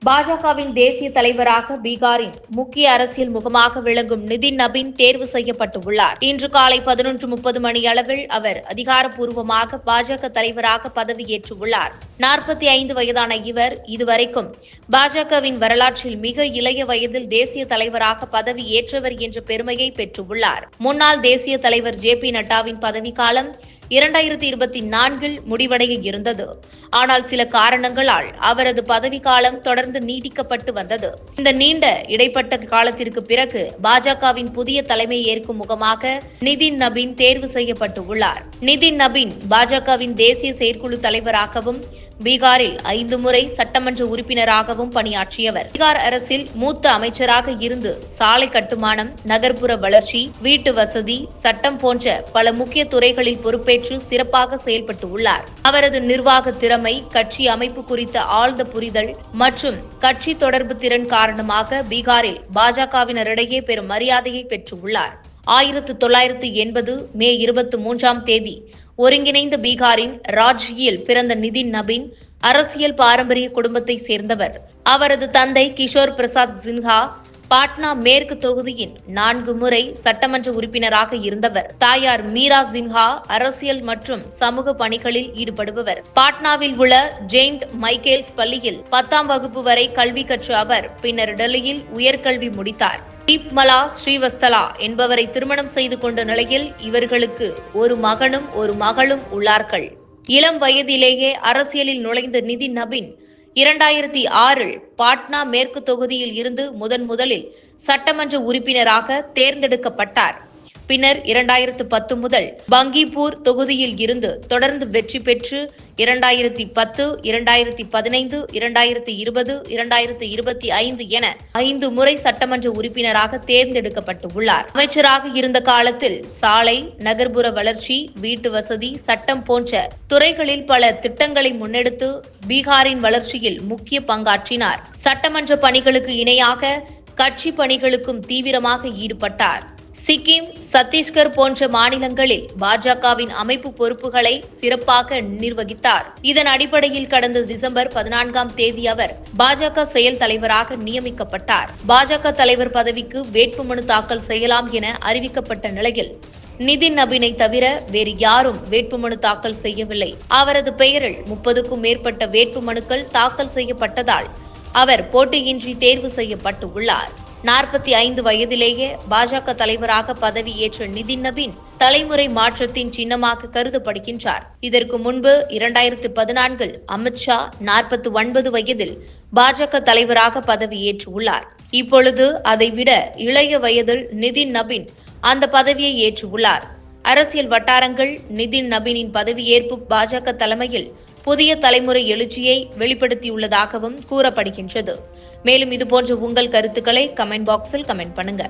பாஜகவின் தேசிய தலைவராக பீகாரின் முக்கிய அரசியல் முகமாக விளங்கும் நிதின் நபீன் தேர்வு செய்யப்பட்டுள்ளார். இன்று காலை 11:30 மணியளவில் அவர் அதிகாரப்பூர்வமாக பாஜக தலைவராக பதவியேற்றுள்ளார். 45 வயதான இவர் இதுவரைக்கும் பாஜகவின் வரலாற்றில் மிக இளைய வயதில் தேசிய தலைவராக பதவியேற்றவர் என்ற பெருமையை பெற்றுள்ளார். முன்னாள் தேசிய தலைவர் ஜே.பி. நட்டாவின் பதவிக்காலம் 2024 முடிவடைய இருந்தது. ஆனால் சில காரணங்களால் அவரது பதவிக்காலம் தொடர்ந்து நீட்டிக்கப்பட்டு வந்தது. இந்த நீண்ட இடைப்பட்ட காலத்திற்கு பிறகு பாஜகவின் புதிய தலைமை ஏற்கும் முகமாக நிதின் நபீன் தேர்வு செய்யப்பட்டுள்ளார். நிதின் நபீன் பாஜகவின் தேசிய செயற்குழு தலைவராகவும் பீகாரில் 5 முறை சட்டமன்ற உறுப்பினராகவும் பணியாற்றியவர். பீகார் அரசில் மூத்த அமைச்சராக இருந்து சாலை கட்டுமானம், நகர்ப்புற வளர்ச்சி, வீட்டு வசதி, சட்டம் போன்ற பல முக்கிய துறைகளில் பொறுப்பேற்று சிறப்பாக செயல்பட்டுள்ளார். அவரது நிர்வாக திறமை, கட்சி அமைப்பு குறித்த ஆழ்ந்த புரிதல் மற்றும் கட்சி தொடர்பு திறன் காரணமாக பீகாரில் பாஜகவினரிடையே பெரும் மரியாதையை பெற்றுள்ளார். 1980 மே 23 ஒருங்கிணைந்த பீகாரின் ராஞ்சியில் பிறந்த நிதின் நபீன் அரசியல் பாரம்பரிய குடும்பத்தை சேர்ந்தவர். அவரது தந்தை கிஷோர் பிரசாத் சின்ஹா பாட்னா மேற்கு தொகுதியின் 4 முறை சட்டமன்ற உறுப்பினராக இருந்தவர். தாயார் மீரா சின்ஹா அரசியல் மற்றும் சமூக பணிகளில் ஈடுபடுபவர். பாட்னாவில் உள்ள செயின்ட் மைக்கேல்ஸ் பள்ளியில் 10ஆம் வகுப்பு வரை கல்வி கற்ற அவர் பின்னர் டெல்லியில் உயர்கல்வி முடித்தார். தீப்மலா ஸ்ரீவஸ்தலா என்பவரை திருமணம் செய்து கொண்ட நிலையில் இவர்களுக்கு ஒரு மகனும் ஒரு மகளும் உள்ளார்கள். இளம் வயதிலேயே அரசியலில் நுழைந்த நிதின் நபீன் 2006 பாட்னா மேற்கு தொகுதியில் இருந்து முதலில் சட்டமன்ற உறுப்பினராக தேர்ந்தெடுக்கப்பட்டார். பின்னர் 2010 முதல் பங்கிப்பூர் தொகுதியில் இருந்து தொடர்ந்து வெற்றி பெற்று 2010, 2015, 2020, 2025 என 5 முறை சட்டமன்ற உறுப்பினராக தேர்ந்தெடுக்கப்பட்டுள்ளார். அமைச்சராக இருந்த காலத்தில் சாலை, நகர்ப்புற வளர்ச்சி, வீட்டு வசதி, சட்டம் போன்ற துறைகளில் பல திட்டங்களை முன்னெடுத்து பீகாரின் வளர்ச்சியில் முக்கிய பங்காற்றினார். சட்டமன்ற பணிகளுக்கு இணையாக கட்சி பணிகளுக்கும் தீவிரமாக ஈடுபட்டார். சிக்கிம், சத்தீஸ்கர் போன்ற மாநிலங்களில் பாஜகவின் அமைப்பு பொறுப்புகளை சிறப்பாக நிர்வகித்தார். இதன் அடிப்படையில் கடந்த டிசம்பர் 14 அவர் பாஜக செயல் தலைவராக நியமிக்கப்பட்டார். பாஜக தலைவர் பதவிக்கு வேட்புமனு தாக்கல் செய்யலாம் என அறிவிக்கப்பட்ட நிலையில் நிதின் நபீனை தவிர வேறு யாரும் வேட்புமனு தாக்கல் செய்யவில்லை. அவரது பெயரில் 30க்கும் மேற்பட்ட வேட்புமனுக்கள் தாக்கல் செய்யப்பட்டதால் அவர் போட்டியின்றி தேர்வு செய்யப்பட்டுள்ளார். 45 வயதிலேயே பாஜக தலைவராக பதவியேற்ற நிதின் நபீன் தலைமுறை மாற்றத்தின் சின்னமாக கருதப்படுகின்றார். இதற்கு முன்பு 2014 அமித்ஷா 49 வயதில் பாஜக தலைவராக பதவியேற்றுள்ளார். இப்பொழுது அதைவிட இளைய வயதில் நிதின் நபீன் அந்த பதவியை ஏற்றுள்ளார். அரசியல் வட்டாரங்கள் நிதின் நபீனின் பதவியேற்பு பாஜக தலைமையில் புதிய தலைமுறை எழுச்சியை வெளிப்படுத்தியுள்ளதாகவும் கூறப்படுகின்றது. மேலும் இதுபோன்ற உங்கள் கருத்துக்களை கமெண்ட் பாக்ஸில் கமெண்ட் பண்ணுங்க.